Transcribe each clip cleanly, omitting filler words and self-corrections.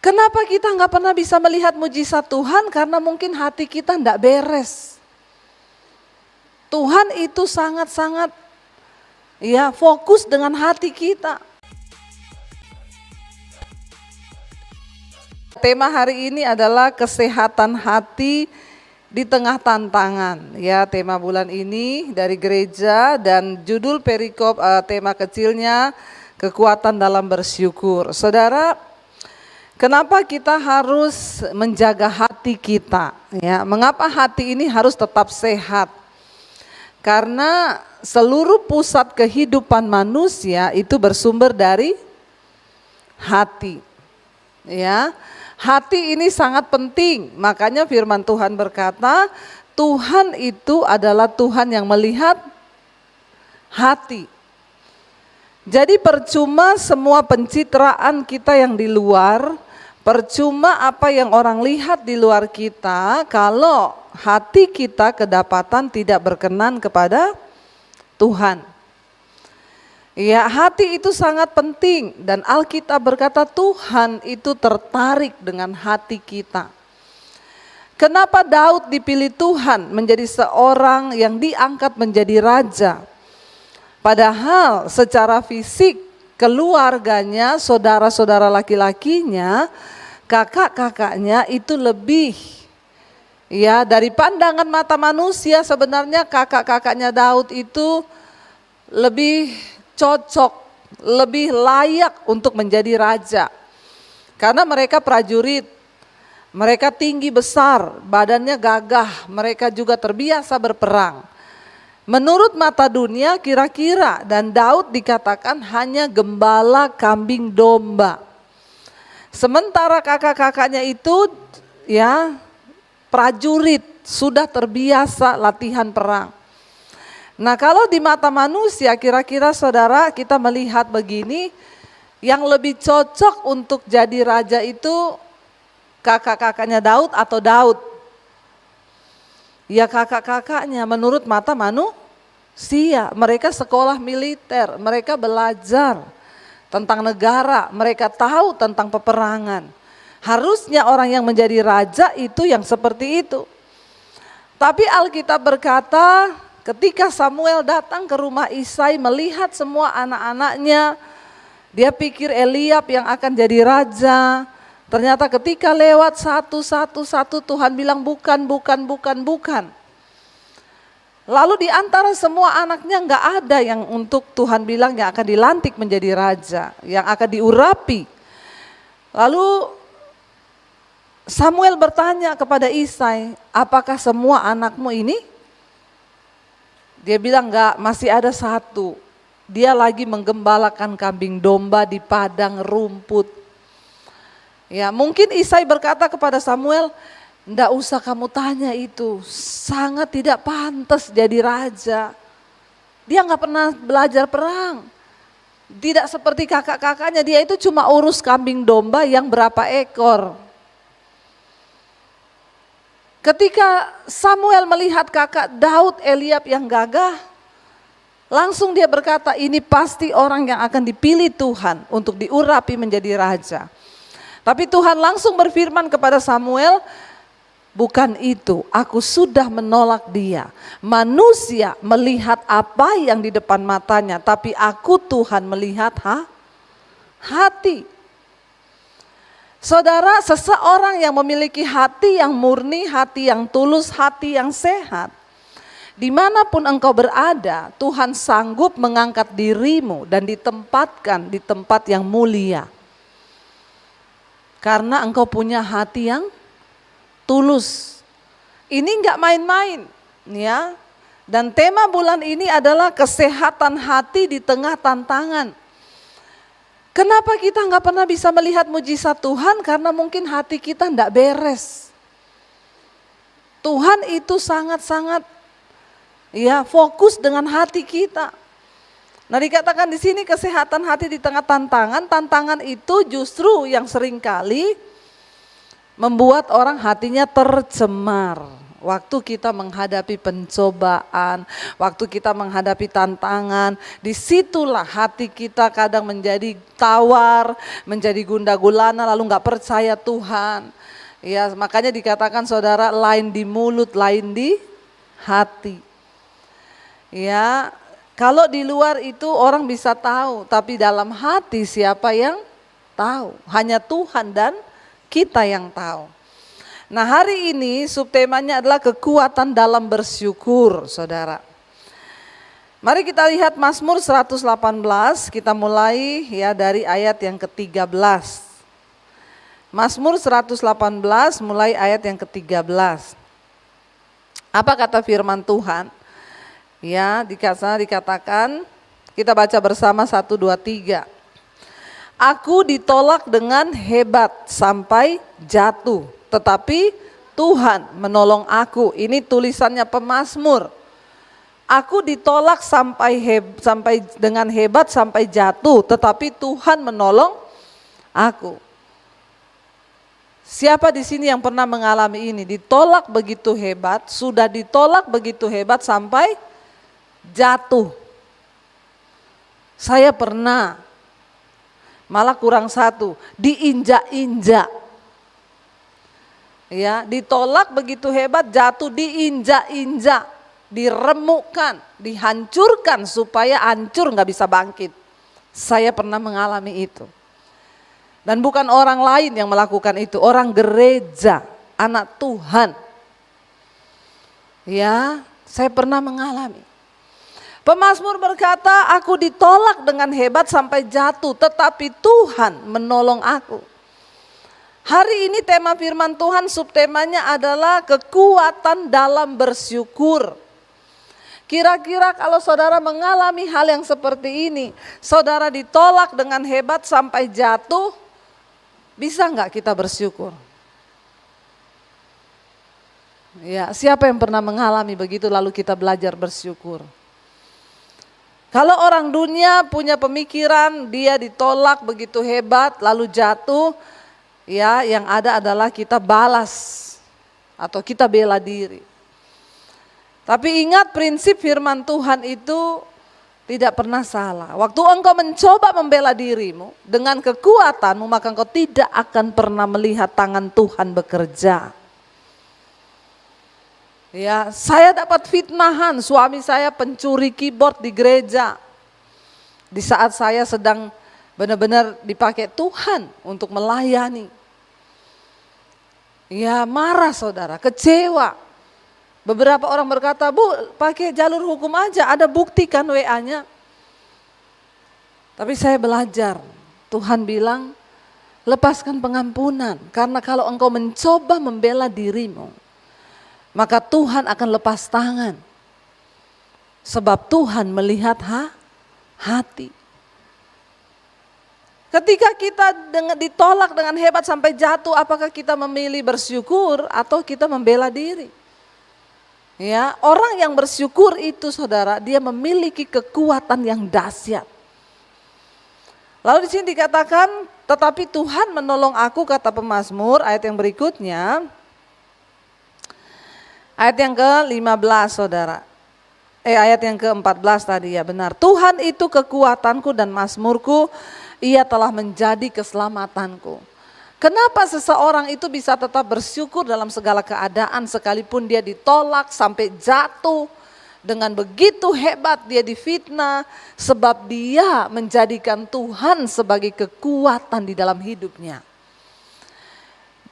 Kenapa kita nggak pernah bisa melihat mujizat Tuhan? Karena mungkin hati kita nggak beres. Tuhan itu sangat-sangat ya fokus dengan hati kita. Tema hari ini adalah kesehatan hati di tengah tantangan. Ya, tema bulan ini dari gereja dan judul perikop tema kecilnya kekuatan dalam bersyukur. Saudara, kenapa kita harus menjaga hati kita? Ya, mengapa hati ini harus tetap sehat? Karena seluruh pusat kehidupan manusia itu bersumber dari hati. Ya, hati ini sangat penting. Makanya firman Tuhan berkata, Tuhan itu adalah Tuhan yang melihat hati. Jadi percuma semua pencitraan kita yang di luar, percuma apa yang orang lihat di luar kita kalau hati kita kedapatan tidak berkenan kepada Tuhan. Ya, hati itu sangat penting dan Alkitab berkata Tuhan itu tertarik dengan hati kita. Kenapa Daud dipilih Tuhan menjadi seorang yang diangkat menjadi raja? Padahal secara fisik keluarganya, saudara-saudara laki-lakinya, kakak-kakaknya itu lebih ya dari pandangan mata manusia sebenarnya kakak-kakaknya Daud itu lebih cocok, lebih layak untuk menjadi raja. Karena mereka prajurit, mereka tinggi besar, badannya gagah, mereka juga terbiasa berperang. Menurut mata dunia kira-kira dan Daud dikatakan hanya gembala kambing domba. Sementara kakak-kakaknya itu ya prajurit, sudah terbiasa latihan perang. Nah, kalau di mata manusia kira-kira saudara kita melihat begini, yang lebih cocok untuk jadi raja itu kakak-kakaknya Daud atau Daud? Ya kakak-kakaknya menurut mata manusia. Mereka sekolah militer, mereka belajar tentang negara, mereka tahu tentang peperangan. Harusnya orang yang menjadi raja itu yang seperti itu. Tapi Alkitab berkata ketika Samuel datang ke rumah Isai melihat semua anak-anaknya, dia pikir Eliab yang akan jadi raja. Ternyata ketika lewat satu Tuhan bilang bukan. Lalu di antara semua anaknya enggak ada yang untuk Tuhan bilang yang akan dilantik menjadi raja, yang akan diurapi. Lalu Samuel bertanya kepada Isai, apakah semua anakmu ini? Dia bilang enggak, masih ada satu. Dia lagi menggembalakan kambing domba di padang rumput. Ya, mungkin Isai berkata kepada Samuel, enggak usah kamu tanya itu, sangat tidak pantas jadi raja. Dia enggak pernah belajar perang. Tidak seperti kakak-kakaknya, dia itu cuma urus kambing domba yang berapa ekor. Ketika Samuel melihat kakak Daud Eliab yang gagah, langsung dia berkata ini pasti orang yang akan dipilih Tuhan untuk diurapi menjadi raja. Tapi Tuhan langsung berfirman kepada Samuel, bukan itu, aku sudah menolak dia. Manusia melihat apa yang di depan matanya, tapi aku Tuhan melihat hati. Saudara, seseorang yang memiliki hati yang murni, hati yang tulus, hati yang sehat, dimanapun engkau berada, Tuhan sanggup mengangkat dirimu dan ditempatkan di tempat yang mulia. Karena engkau punya hati yang tulus. Ini enggak main-main, ya. Dan tema bulan ini adalah kesehatan hati di tengah tantangan. Kenapa kita nggak pernah bisa melihat mujizat Tuhan? Karena mungkin hati kita nggak beres. Tuhan itu sangat-sangat ya fokus dengan hati kita. Nah, dikatakan di sini kesehatan hati di tengah tantangan. Tantangan itu justru yang seringkali membuat orang hatinya tercemar. waktu kita menghadapi pencobaan, waktu kita menghadapi tantangan, disitulah hati kita kadang menjadi tawar, menjadi gundah gulana, lalu nggak percaya Tuhan. Ya, makanya dikatakan saudara, lain di mulut, lain di hati. Ya, kalau di luar itu orang bisa tahu, tapi dalam hati siapa yang tahu? Hanya Tuhan dan kita yang tahu. Nah, hari ini subtemanya adalah kekuatan dalam bersyukur, saudara. Mari kita lihat Mazmur 118, kita mulai ya dari ayat yang ke-13. Mazmur 118 mulai ayat yang ke-13. Apa kata firman Tuhan? Ya, dikatakan, kita baca bersama 1, 2, 3. Aku ditolak dengan hebat sampai jatuh, tetapi Tuhan menolong aku. Ini tulisannya pemazmur. Aku ditolak sampai dengan hebat sampai jatuh, tetapi Tuhan menolong aku. Siapa di sini yang pernah mengalami ini? Ditolak begitu hebat, sudah ditolak begitu hebat sampai jatuh. Saya pernah, malah kurang satu, diinjak-injak. Ya, ditolak begitu hebat, jatuh, diinjak-injak, diremukkan, dihancurkan supaya hancur nggak bisa bangkit. Saya pernah mengalami itu. Dan bukan orang lain yang melakukan itu, orang gereja, anak Tuhan. Ya, saya pernah mengalami. Pemazmur berkata, aku ditolak dengan hebat sampai jatuh, tetapi Tuhan menolong aku. Hari ini tema firman Tuhan, subtemanya adalah kekuatan dalam bersyukur. Kira-kira kalau saudara mengalami hal yang seperti ini, saudara ditolak dengan hebat sampai jatuh, bisa enggak kita bersyukur? Ya, siapa yang pernah mengalami begitu lalu kita belajar bersyukur? Kalau orang dunia punya pemikiran dia ditolak begitu hebat lalu jatuh, ya yang ada adalah kita balas atau kita bela diri. Tapi ingat prinsip firman Tuhan itu tidak pernah salah. Waktu engkau mencoba membela dirimu dengan kekuatanmu, maka engkau tidak akan pernah melihat tangan Tuhan bekerja. Ya, saya dapat fitnahan, suami saya pencuri keyboard di gereja. Di saat saya sedang benar-benar dipakai Tuhan untuk melayani. Ya, marah saudara, kecewa. Beberapa orang berkata, Bu, pakai jalur hukum aja, ada bukti kan WA-nya. Tapi saya belajar, Tuhan bilang, lepaskan pengampunan. Karena kalau engkau mencoba membela dirimu, maka Tuhan akan lepas tangan. Sebab Tuhan melihat hati. Ketika kita ditolak dengan hebat sampai jatuh, apakah kita memilih bersyukur atau kita membela diri? Ya, orang yang bersyukur itu saudara, dia memiliki kekuatan yang dahsyat. Lalu di sini dikatakan, tetapi Tuhan menolong aku, kata pemazmur, ayat yang berikutnya. Ayat yang ke-15 saudara. Ayat yang ke-14 tadi ya benar. Tuhan itu kekuatanku dan mazmurku, ia telah menjadi keselamatanku. Kenapa seseorang itu bisa tetap bersyukur dalam segala keadaan sekalipun dia ditolak sampai jatuh, dengan begitu hebat dia difitnah, sebab dia menjadikan Tuhan sebagai kekuatan di dalam hidupnya.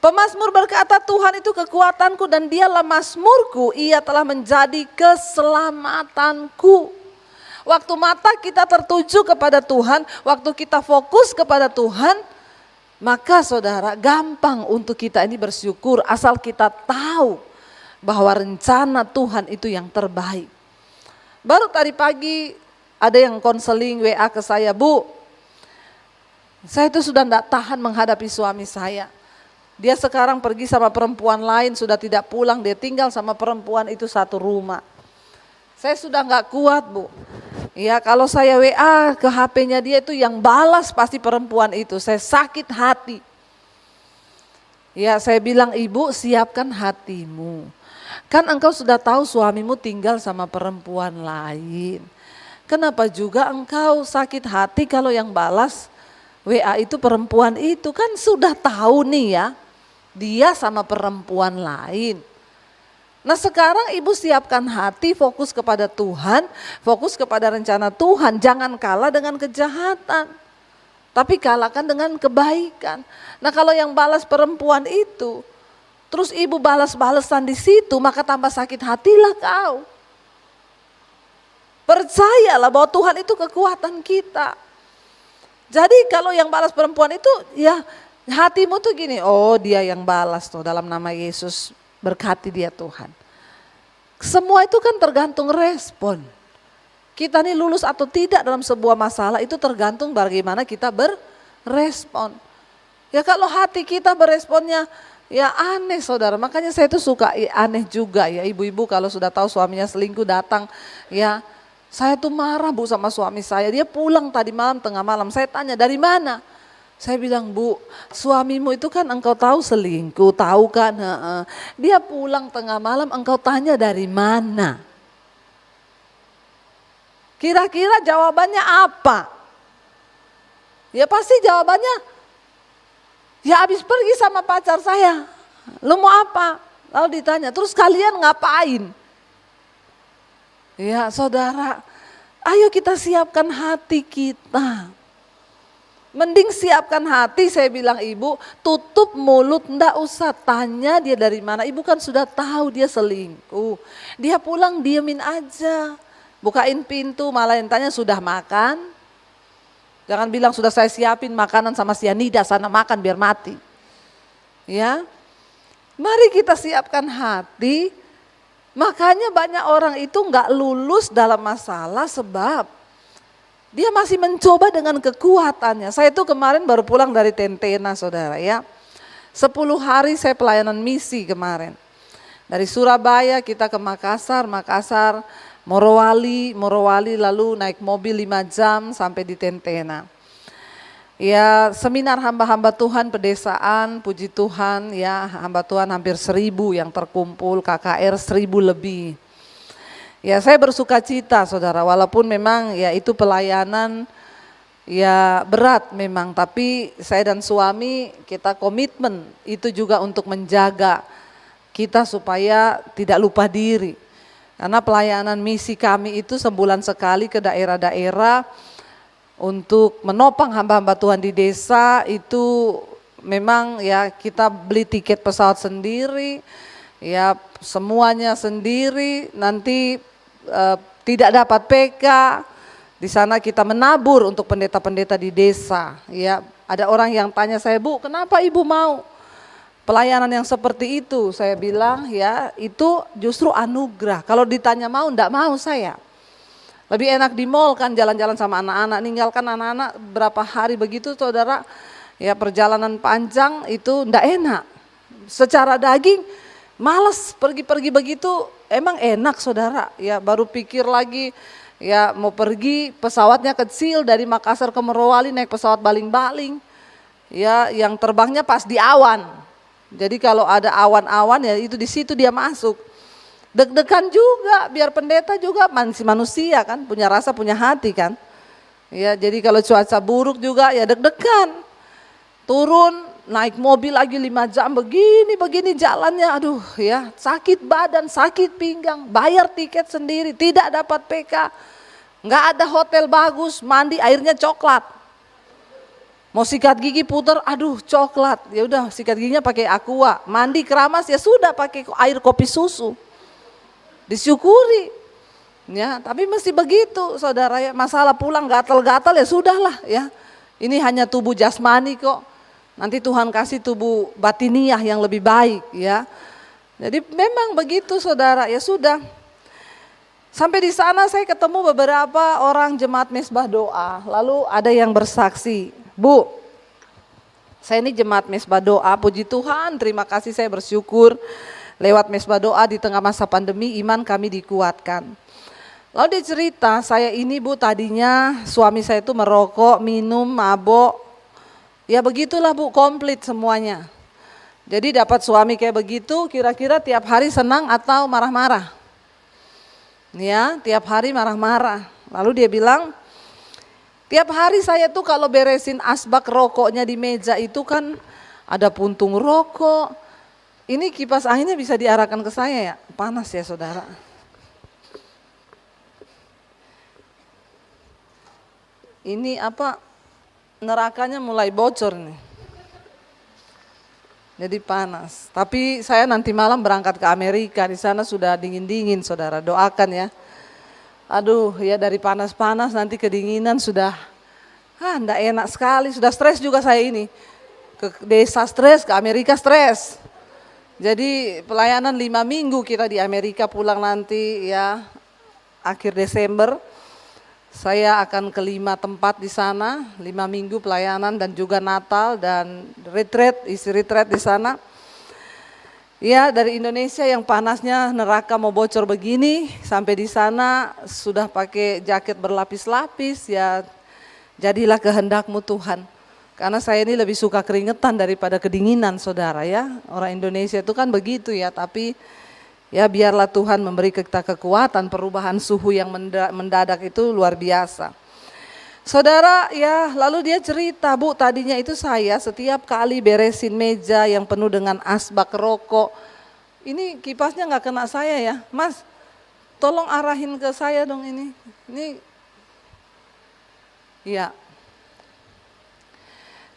Pemazmur berkata, Tuhan itu kekuatanku dan dialah mazmurku, ia telah menjadi keselamatanku. Waktu mata kita tertuju kepada Tuhan, waktu kita fokus kepada Tuhan, maka saudara gampang untuk kita ini bersyukur asal kita tahu bahwa rencana Tuhan itu yang terbaik. Baru tadi pagi ada yang konseling WA ke saya, Bu, saya itu sudah tidak tahan menghadapi suami saya. Dia sekarang pergi sama perempuan lain, sudah tidak pulang, dia tinggal sama perempuan itu satu rumah. Saya sudah nggak kuat, Bu. Ya, kalau saya WA ke HP-nya dia itu yang balas pasti perempuan itu. Saya sakit hati. Ya, saya bilang, Ibu siapkan hatimu. Kan engkau sudah tahu suamimu tinggal sama perempuan lain. Kenapa juga engkau sakit hati kalau yang balas WA itu perempuan itu? Kan sudah tahu nih ya, dia sama perempuan lain. Nah sekarang ibu siapkan hati, fokus kepada Tuhan, fokus kepada rencana Tuhan. Jangan kalah dengan kejahatan, tapi kalahkan dengan kebaikan. Nah kalau yang balas perempuan itu, terus ibu balas-balesan di situ, maka tambah sakit hatilah kau. Percayalah bahwa Tuhan itu kekuatan kita. Jadi kalau yang balas perempuan itu, ya hatimu tuh gini, oh dia yang balas tuh, dalam nama Yesus berkati dia Tuhan. Semua itu kan tergantung respon. Kita nih lulus atau tidak dalam sebuah masalah itu tergantung bagaimana kita berespon. Ya kalau hati kita beresponnya ya aneh saudara, makanya saya tuh suka aneh juga ya ibu-ibu kalau sudah tahu suaminya selingkuh datang ya. Saya tuh marah Bu sama suami saya, dia pulang tadi malam tengah malam, saya tanya dari mana? Saya bilang Bu, suamimu itu kan engkau tahu selingkuh, tahu kan? Dia pulang tengah malam engkau tanya dari mana? Kira-kira jawabannya apa? Ya pasti jawabannya, ya habis pergi sama pacar saya, lu mau apa? Lalu ditanya, terus kalian ngapain? Ya saudara, ayo kita siapkan hati kita. Mending siapkan hati, saya bilang ibu, tutup mulut, ndak usah tanya dia dari mana. Ibu kan sudah tahu dia selingkuh. Dia pulang diemin aja, bukain pintu malah yang tanya sudah makan. Jangan bilang sudah saya siapin makanan sama sianida, sana makan biar mati. Ya, mari kita siapkan hati. Makanya banyak orang itu nggak lulus dalam masalah sebab dia masih mencoba dengan kekuatannya. Saya itu kemarin baru pulang dari Tentena saudara ya. 10 hari saya pelayanan misi kemarin. Dari Surabaya kita ke Makassar, Morowali lalu naik mobil 5 jam sampai di Tentena. Ya seminar hamba-hamba Tuhan pedesaan, puji Tuhan ya hamba Tuhan hampir 1000 yang terkumpul, KKR 1000 lebih. Ya saya bersuka cita saudara, walaupun memang ya itu pelayanan ya berat memang, tapi saya dan suami kita komitmen itu juga untuk menjaga kita supaya tidak lupa diri. Karena pelayanan misi kami itu sebulan sekali ke daerah-daerah, untuk menopang hamba-hamba Tuhan di desa itu memang ya kita beli tiket pesawat sendiri, ya semuanya sendiri, nanti tidak dapat PK, di sana kita menabur untuk pendeta-pendeta di desa. Ya ada orang yang tanya saya, Bu kenapa ibu mau pelayanan yang seperti itu? Saya bilang ya itu justru anugerah, kalau ditanya mau enggak mau saya. Lebih enak di mall kan jalan-jalan sama anak-anak, ninggalkan anak-anak berapa hari begitu saudara, ya perjalanan panjang itu enggak enak. Secara daging malas pergi-pergi begitu, emang enak saudara, ya baru pikir lagi ya mau pergi pesawatnya kecil dari Makassar ke Morowali naik pesawat baling-baling, ya yang terbangnya pas di awan. Jadi kalau ada awan-awan ya itu di situ dia masuk. Deg-degan juga, biar pendeta juga masih manusia kan, punya rasa, punya hati kan. Ya jadi kalau cuaca buruk juga ya deg-degan. Turun, naik mobil lagi 5 jam begini jalannya, aduh ya sakit badan, sakit pinggang, bayar tiket sendiri, tidak dapat PK. Nggak ada hotel bagus, mandi airnya coklat. Mau sikat gigi puter, aduh coklat. Ya udah sikat giginya pakai aqua, mandi keramas ya sudah pakai air kopi susu. Disyukuri, ya tapi mesti begitu saudara ya, masalah pulang gatal-gatal ya sudahlah ya, ini hanya tubuh jasmani kok, nanti Tuhan kasih tubuh batiniah yang lebih baik ya. Jadi memang begitu saudara ya sudah. Sampai di sana saya ketemu beberapa orang jemaat Mesbah Doa, lalu ada yang bersaksi, Bu saya ini jemaat Mesbah Doa, puji Tuhan terima kasih saya bersyukur. Lewat Mesbah Doa di tengah masa pandemi iman kami dikuatkan. Lalu dia cerita, saya ini Bu tadinya suami saya itu merokok, minum, mabok. Ya begitulah Bu, komplit semuanya. Jadi dapat suami kayak begitu, kira-kira tiap hari senang atau marah-marah? Ya, tiap hari marah-marah. Lalu dia bilang, tiap hari saya tuh kalau beresin asbak rokoknya di meja itu kan ada puntung rokok. Ini kipas anginnya bisa diarahkan ke saya ya, panas ya saudara. Ini apa, nerakanya mulai bocor nih. Jadi panas. Tapi saya nanti malam berangkat ke Amerika, di sana sudah dingin-dingin saudara, doakan ya. Aduh ya, dari panas-panas nanti kedinginan sudah, enggak enak sekali, sudah stres juga saya ini. Ke desa stres, ke Amerika stres. Jadi pelayanan 5 minggu kita di Amerika, pulang nanti ya akhir Desember. Saya akan ke 5 tempat di sana, 5 minggu pelayanan dan juga Natal dan retreat, isi retreat di sana. Ya, dari Indonesia yang panasnya neraka mau bocor begini, sampai di sana sudah pakai jaket berlapis-lapis, ya jadilah kehendakmu Tuhan. Karena saya ini lebih suka keringetan daripada kedinginan saudara ya. Orang Indonesia itu kan begitu ya, tapi ya biarlah Tuhan memberi kita kekuatan, perubahan suhu yang mendadak itu luar biasa. Saudara ya, lalu dia cerita, Bu tadinya itu saya setiap kali beresin meja yang penuh dengan asbak rokok, ini kipasnya gak kena saya ya, Mas tolong arahin ke saya dong ini ya.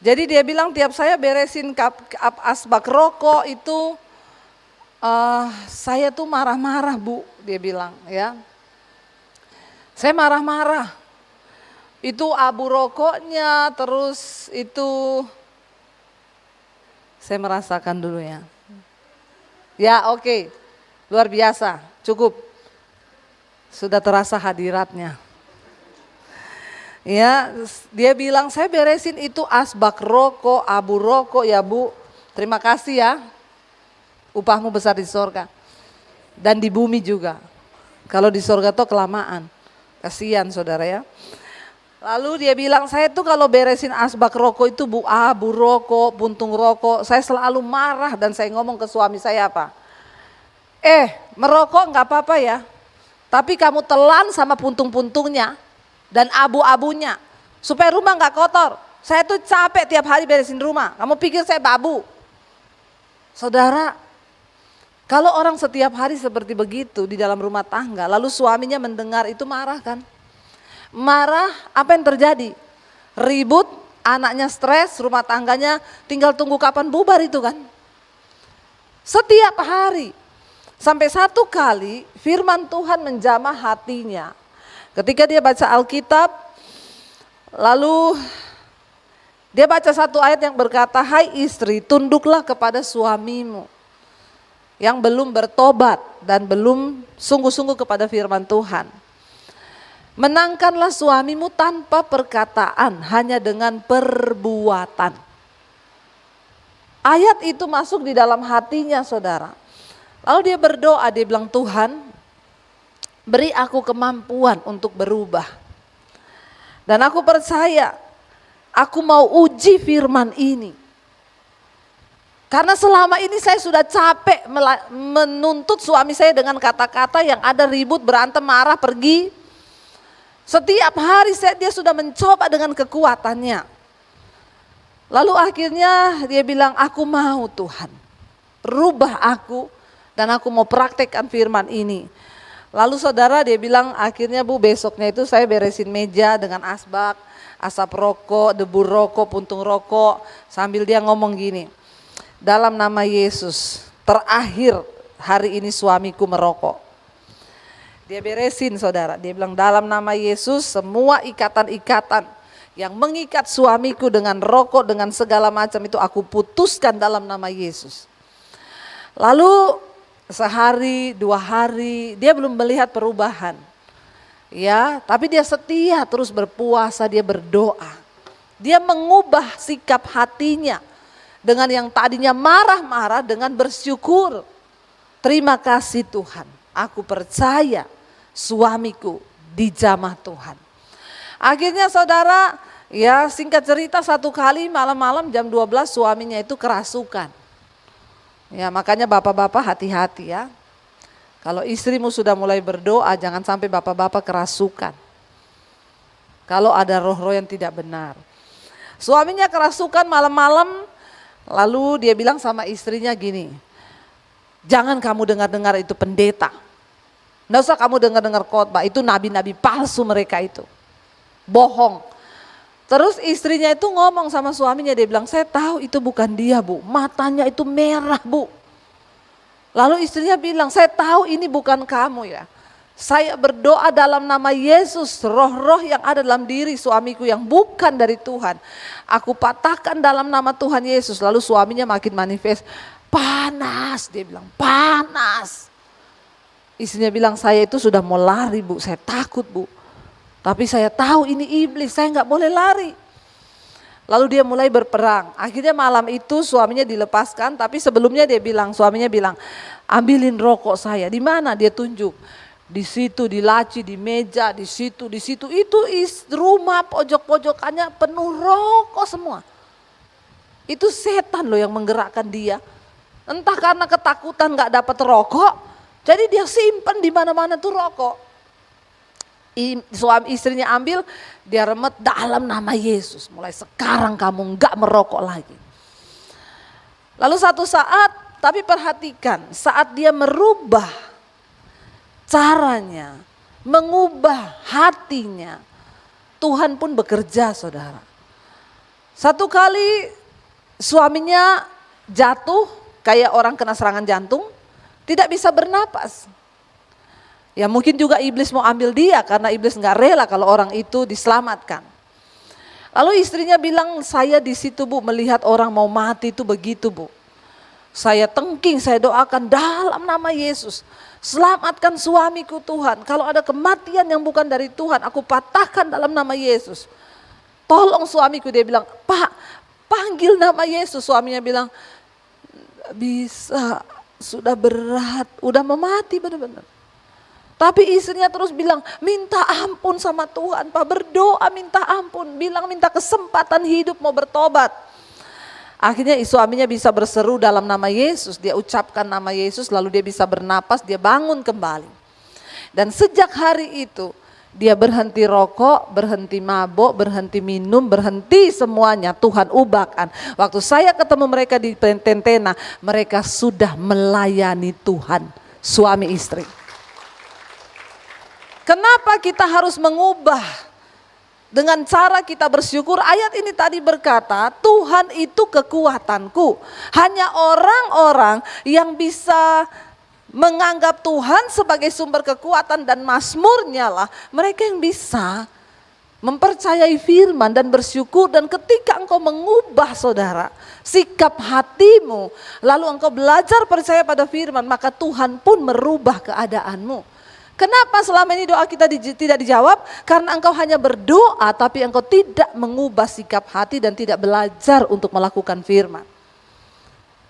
Jadi dia bilang tiap saya beresin asbak rokok itu, saya tuh marah-marah Bu, dia bilang ya. Saya marah-marah, itu abu rokoknya, terus itu saya merasakan dulu ya. Ya oke, luar biasa, cukup. Sudah terasa hadiratnya. Ya, dia bilang saya beresin itu asbak rokok, abu rokok ya Bu. Terima kasih ya. Upahmu besar di sorga dan di bumi juga. Kalau di sorga tuh kelamaan, kasihan saudara ya. Lalu dia bilang saya tuh kalau beresin asbak rokok itu Bu, abu rokok, puntung rokok, saya selalu marah dan saya ngomong ke suami saya apa? Merokok nggak apa-apa ya, tapi kamu telan sama puntung-puntungnya dan abu-abunya supaya rumah nggak kotor. Saya tuh capek tiap hari beresin rumah. Kamu pikir saya babu? Saudara, kalau orang setiap hari seperti begitu di dalam rumah tangga, lalu suaminya mendengar itu marah kan? Marah, apa yang terjadi? Ribut, anaknya stres, rumah tangganya tinggal tunggu kapan bubar itu kan? Setiap hari. Sampai satu kali firman Tuhan menjamah hatinya. Ketika dia baca Alkitab, lalu dia baca satu ayat yang berkata, hai istri tunduklah kepada suamimu yang belum bertobat dan belum sungguh-sungguh kepada firman Tuhan. Menangkanlah suamimu tanpa perkataan, hanya dengan perbuatan. Ayat itu masuk di dalam hatinya saudara. Lalu dia berdoa, dia bilang Tuhan beri aku kemampuan untuk berubah. Dan aku percaya, aku mau uji firman ini. Karena selama ini saya sudah capek menuntut suami saya dengan kata-kata yang ada ribut, berantem, marah, pergi. Setiap hari dia sudah mencoba dengan kekuatannya. Lalu akhirnya dia bilang, aku mau Tuhan, rubah aku dan aku mau praktekkan firman ini. Lalu saudara dia bilang akhirnya Bu besoknya itu saya beresin meja dengan asbak, asap rokok, debu rokok, puntung rokok. Sambil dia ngomong gini, dalam nama Yesus terakhir hari ini suamiku merokok. Dia beresin saudara, dia bilang dalam nama Yesus semua ikatan-ikatan yang mengikat suamiku dengan rokok dengan segala macam itu aku putuskan dalam nama Yesus. Lalu sehari, 2 hari, dia belum melihat perubahan. Ya, tapi dia setia terus berpuasa, dia berdoa. Dia mengubah sikap hatinya dengan yang tadinya marah-marah dengan bersyukur. Terima kasih Tuhan, aku percaya suamiku dijamah Tuhan. Akhirnya saudara, ya singkat cerita satu kali malam-malam jam 12 suaminya itu kerasukan. Ya, makanya bapak-bapak hati-hati ya. Kalau istrimu sudah mulai berdoa, jangan sampai bapak-bapak kerasukan. Kalau ada roh-roh yang tidak benar. Suaminya kerasukan malam-malam, lalu dia bilang sama istrinya gini, jangan kamu dengar-dengar itu pendeta. Nggak usah kamu dengar-dengar khotbah, itu nabi-nabi palsu mereka itu. Bohong. Terus istrinya itu ngomong sama suaminya, dia bilang, saya tahu itu bukan dia bu, matanya itu merah bu. Lalu istrinya bilang, saya tahu ini bukan kamu ya. Saya berdoa dalam nama Yesus, roh-roh yang ada dalam diri suamiku yang bukan dari Tuhan. Aku patahkan dalam nama Tuhan Yesus. Lalu suaminya makin manifest, panas, dia bilang panas. Istrinya bilang, saya itu sudah mau lari bu, saya takut bu. Tapi saya tahu ini iblis, saya nggak boleh lari. Lalu dia mulai berperang. Akhirnya malam itu suaminya dilepaskan, tapi sebelumnya suaminya bilang, ambilin rokok saya. Di mana? Dia tunjuk. Di situ, di laci, di meja, di situ. Itu rumah pojok-pojokannya penuh rokok semua. Itu setan loh yang menggerakkan dia. Entah karena ketakutan nggak dapat rokok, jadi dia simpan di mana-mana tuh rokok. Suami istrinya ambil, dia remet dalam nama Yesus. Mulai sekarang kamu enggak merokok lagi. Lalu satu saat, tapi perhatikan, saat dia merubah caranya, mengubah hatinya, Tuhan pun bekerja saudara. Satu kali suaminya jatuh kayak orang kena serangan jantung, tidak bisa bernapas. Ya mungkin juga iblis mau ambil dia karena iblis nggak rela kalau orang itu diselamatkan. Lalu istrinya bilang, saya di situ bu melihat orang mau mati itu begitu bu. Saya tengking, saya doakan dalam nama Yesus. Selamatkan suamiku Tuhan. Kalau ada kematian yang bukan dari Tuhan, aku patahkan dalam nama Yesus. Tolong suamiku, dia bilang, Pak panggil nama Yesus. Suaminya bilang, bisa, sudah berat, udah mau mati benar-benar. Tapi istrinya terus bilang, minta ampun sama Tuhan, Pak, berdoa minta ampun, bilang minta kesempatan hidup mau bertobat. Akhirnya suaminya bisa berseru dalam nama Yesus, dia ucapkan nama Yesus, lalu dia bisa bernapas, dia bangun kembali. Dan sejak hari itu dia berhenti rokok, berhenti mabuk, berhenti minum, berhenti semuanya, Tuhan ubahkan. Waktu saya ketemu mereka di Tentena, mereka sudah melayani Tuhan, suami istri. Kenapa kita harus mengubah dengan cara kita bersyukur? Ayat ini tadi berkata, Tuhan itu kekuatanku. Hanya orang-orang yang bisa menganggap Tuhan sebagai sumber kekuatan dan mazmurnya lah, mereka yang bisa mempercayai firman dan bersyukur. Dan ketika engkau mengubah saudara sikap hatimu, lalu engkau belajar percaya pada firman, maka Tuhan pun merubah keadaanmu. Kenapa selama ini doa kita tidak dijawab? Karena engkau hanya berdoa tapi engkau tidak mengubah sikap hati dan tidak belajar untuk melakukan firman.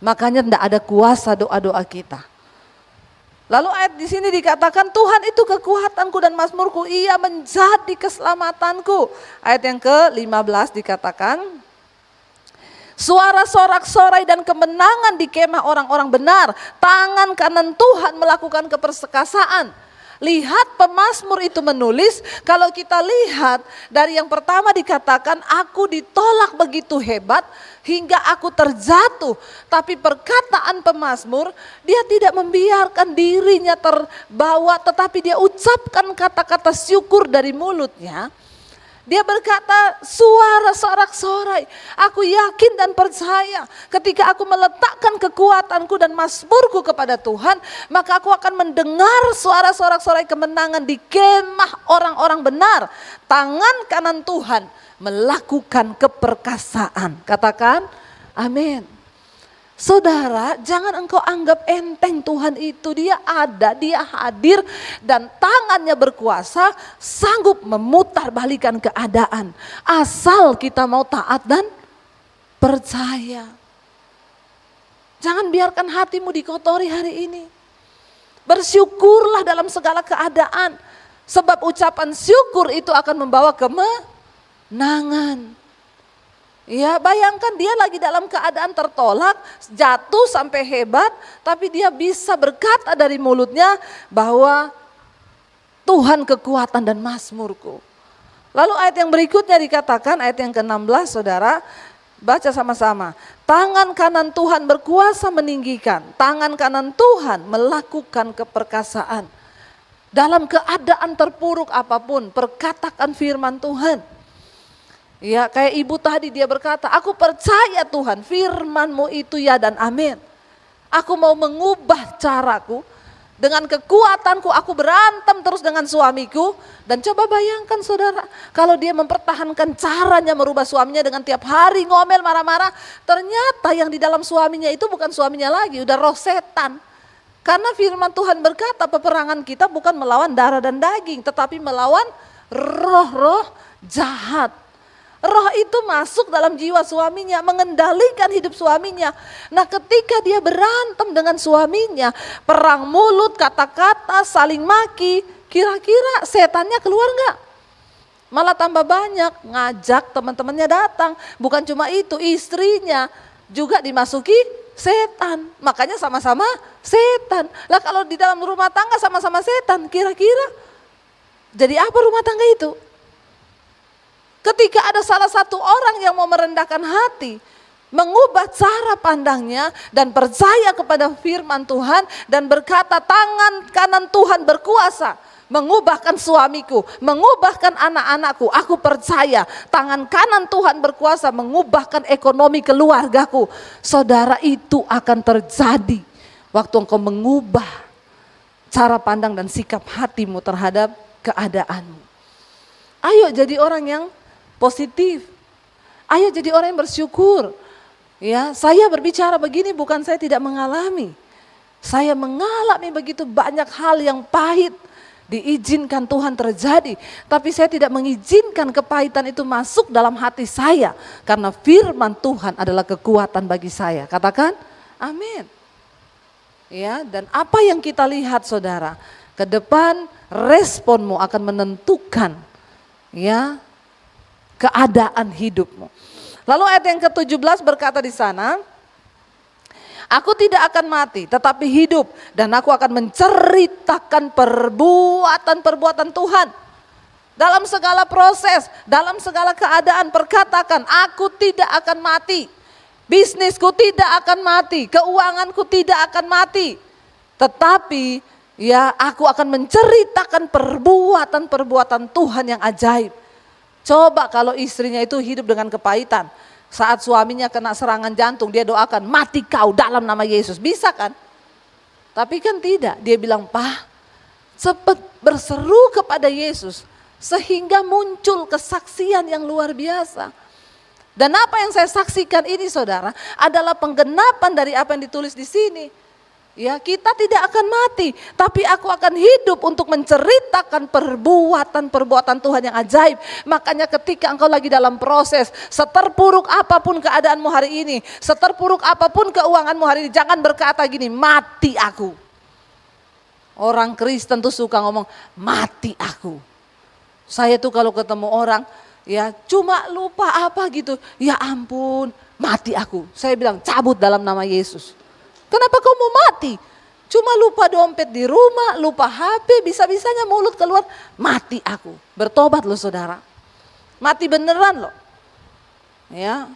Makanya tidak ada kuasa doa-doa kita. Lalu ayat di sini dikatakan, Tuhan itu kekuatanku dan mazmurku, Ia menjadi keselamatanku. Ayat yang ke-15 dikatakan, suara sorak-sorai dan kemenangan di kemah orang-orang benar, tangan kanan Tuhan melakukan keperkasaan. Lihat pemazmur itu menulis, kalau kita lihat dari yang pertama dikatakan, aku ditolak begitu hebat hingga aku terjatuh. Tapi perkataan pemazmur, dia tidak membiarkan dirinya terbawa, tetapi dia ucapkan kata-kata syukur dari mulutnya. Dia berkata, suara sorak-sorai, aku yakin dan percaya ketika aku meletakkan kekuatanku dan mazmurku kepada Tuhan, maka aku akan mendengar suara sorak-sorai kemenangan di kemah orang-orang benar. Tangan kanan Tuhan melakukan keperkasaan. Katakan amin. Saudara, jangan engkau anggap enteng Tuhan itu. Dia ada, dia hadir dan tangannya berkuasa, sanggup memutar balikan keadaan. Asal kita mau taat dan percaya. Jangan biarkan hatimu dikotori hari ini. Bersyukurlah dalam segala keadaan. Sebab ucapan syukur itu akan membawa kemenangan. Ya, bayangkan dia lagi dalam keadaan tertolak, jatuh sampai hebat, tapi dia bisa berkata dari mulutnya bahwa Tuhan kekuatan dan mazmurku. Lalu ayat yang berikutnya dikatakan, ayat yang ke-16 saudara, baca sama-sama. Tangan kanan Tuhan berkuasa meninggikan, tangan kanan Tuhan melakukan keperkasaan. Dalam keadaan terpuruk apapun, perkatakan firman Tuhan. Ya, kayak ibu tadi dia berkata, aku percaya Tuhan firman-Mu itu ya dan amin. Aku mau mengubah caraku, dengan kekuatanku aku berantem terus dengan suamiku. Dan coba bayangkan saudara, kalau dia mempertahankan caranya merubah suaminya dengan tiap hari ngomel marah-marah, ternyata yang di dalam suaminya itu bukan suaminya lagi, udah roh setan. Karena firman Tuhan berkata peperangan kita bukan melawan darah dan daging, tetapi melawan roh-roh jahat. Roh itu masuk dalam jiwa suaminya, mengendalikan hidup suaminya. Nah, ketika dia berantem dengan suaminya, perang mulut, kata-kata, saling maki, kira-kira setannya keluar enggak? Malah tambah banyak, ngajak teman-temannya datang. Bukan cuma itu, istrinya juga dimasuki setan. Makanya sama-sama setan. Lah kalau di dalam rumah tangga sama-sama setan, kira-kira jadi apa rumah tangga itu? Ketika ada salah satu orang yang mau merendahkan hati, mengubah cara pandangnya dan percaya kepada firman Tuhan dan berkata tangan kanan Tuhan berkuasa mengubahkan suamiku, mengubahkan anak-anakku. Aku percaya tangan kanan Tuhan berkuasa mengubahkan ekonomi keluargaku. Saudara, itu akan terjadi waktu engkau mengubah cara pandang dan sikap hatimu terhadap keadaanmu. Ayo jadi orang yang positif. Ayo jadi orang yang bersyukur. Ya, saya berbicara begini bukan saya tidak mengalami. Saya mengalami begitu banyak hal yang pahit. Diizinkan Tuhan terjadi. Tapi saya tidak mengizinkan kepahitan itu masuk dalam hati saya. Karena firman Tuhan adalah kekuatan bagi saya. Katakan amin. Ya, dan apa yang kita lihat saudara, ke depan responmu akan menentukan ya keadaan hidupmu. Lalu ayat yang ke-17 berkata di sana, aku tidak akan mati tetapi hidup dan aku akan menceritakan perbuatan-perbuatan Tuhan. Dalam segala proses, dalam segala keadaan perkatakan, aku tidak akan mati. Bisnisku tidak akan mati, keuanganku tidak akan mati. Tetapi ya aku akan menceritakan perbuatan-perbuatan Tuhan yang ajaib. Coba kalau istrinya itu hidup dengan kepahitan. Saat suaminya kena serangan jantung, dia doakan, mati kau dalam nama Yesus. Bisa kan? Tapi kan tidak. Dia bilang, Pak, cepat berseru kepada Yesus. Sehingga muncul kesaksian yang luar biasa. Dan apa yang saya saksikan ini saudara, adalah penggenapan dari apa yang ditulis di sini. Ya, kita tidak akan mati, tapi aku akan hidup untuk menceritakan perbuatan-perbuatan Tuhan yang ajaib. Makanya ketika engkau lagi dalam proses, seterpuruk apapun keadaanmu hari ini, seterpuruk apapun keuanganmu hari ini, jangan berkata gini, mati aku. Orang Kristen tuh suka ngomong, mati aku. Saya tuh kalau ketemu orang, ya cuma lupa apa gitu, ya ampun, mati aku. Saya bilang, cabut dalam nama Yesus. Kenapa kau mau mati? Cuma lupa dompet di rumah, lupa HP, bisa-bisanya mulut keluar, mati aku. Bertobat loh saudara. Mati beneran loh. Ya.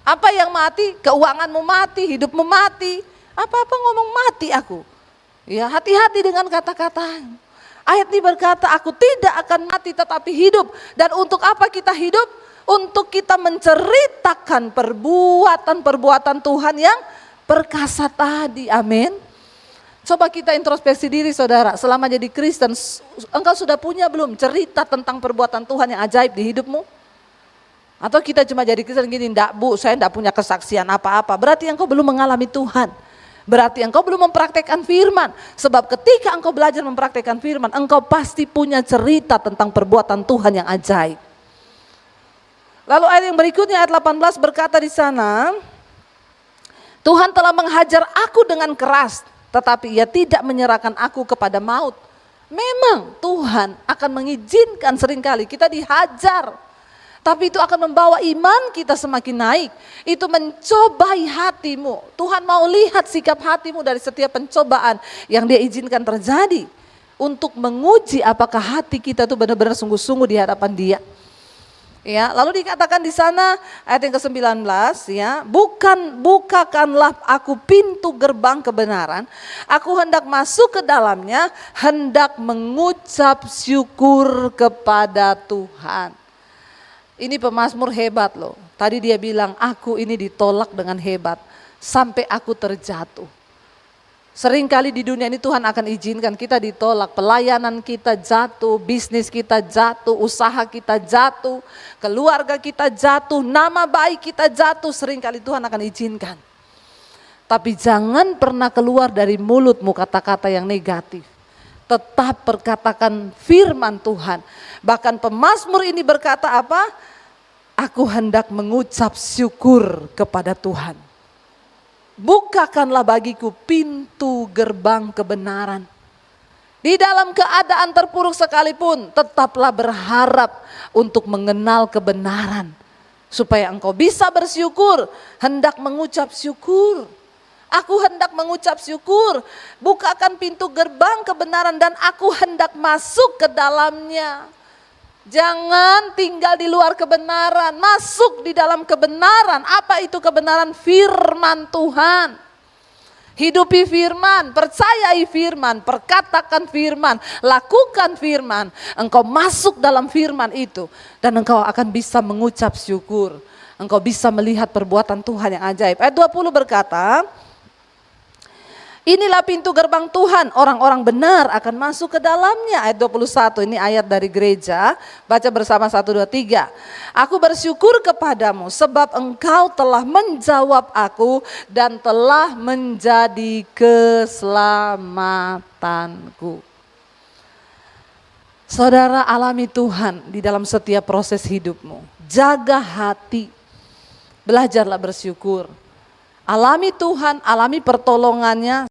Apa yang mati? Keuanganmu mati, hidupmu mati. Apa-apa ngomong mati aku. Ya, hati-hati dengan kata-kata. Ayat ini berkata, aku tidak akan mati tetapi hidup. Dan untuk apa kita hidup? Untuk kita menceritakan perbuatan-perbuatan Tuhan yang perkasa tadi, amin. Coba kita introspeksi diri saudara, selama jadi Kristen, engkau sudah punya belum cerita tentang perbuatan Tuhan yang ajaib di hidupmu? Atau kita cuma jadi Kristen gini, enggak bu, saya enggak punya kesaksian apa-apa, berarti engkau belum mengalami Tuhan. Berarti engkau belum mempraktekkan firman, sebab ketika engkau belajar mempraktekkan firman, engkau pasti punya cerita tentang perbuatan Tuhan yang ajaib. Lalu ayat yang berikutnya, ayat 18 berkata di sana, Tuhan telah menghajar aku dengan keras, tetapi ia tidak menyerahkan aku kepada maut. Memang Tuhan akan mengizinkan seringkali kita dihajar. Tapi itu akan membawa iman kita semakin naik. Itu mencobai hatimu. Tuhan mau lihat sikap hatimu dari setiap pencobaan yang Dia izinkan terjadi. Untuk menguji apakah hati kita itu benar-benar sungguh-sungguh di hadapan Dia. Ya, lalu dikatakan di sana ayat yang ke-19 ya, bukakanlah aku pintu gerbang kebenaran, aku hendak masuk ke dalamnya, hendak mengucap syukur kepada Tuhan. Ini pemazmur hebat loh. Tadi dia bilang, aku ini ditolak dengan hebat sampai aku terjatuh. Seringkali di dunia ini Tuhan akan izinkan kita ditolak, pelayanan kita jatuh, bisnis kita jatuh, usaha kita jatuh, keluarga kita jatuh, nama baik kita jatuh, seringkali Tuhan akan izinkan. Tapi jangan pernah keluar dari mulutmu kata-kata yang negatif. Tetap perkatakan firman Tuhan. Bahkan pemazmur ini berkata apa? Aku hendak mengucap syukur kepada Tuhan. Bukakanlah bagiku pintu gerbang kebenaran. Di dalam keadaan terpuruk sekalipun, tetaplah berharap untuk mengenal kebenaran. Supaya engkau bisa bersyukur, hendak mengucap syukur. Aku hendak mengucap syukur, bukakan pintu gerbang kebenaran dan aku hendak masuk ke dalamnya. Jangan tinggal di luar kebenaran, masuk di dalam kebenaran. Apa itu kebenaran? Firman Tuhan. Hidupi firman, percayai firman, perkatakan firman, lakukan firman. Engkau masuk dalam firman itu dan engkau akan bisa mengucap syukur. Engkau bisa melihat perbuatan Tuhan yang ajaib. Ayat 20 berkata, inilah pintu gerbang Tuhan, orang-orang benar akan masuk ke dalamnya. Ayat 21, ini ayat dari gereja, baca bersama 1, 2, 3. Aku bersyukur kepadamu sebab engkau telah menjawab aku dan telah menjadi keselamatanku. Saudara, alami Tuhan di dalam setiap proses hidupmu. Jaga hati, belajarlah bersyukur. Alami Tuhan, alami pertolongannya.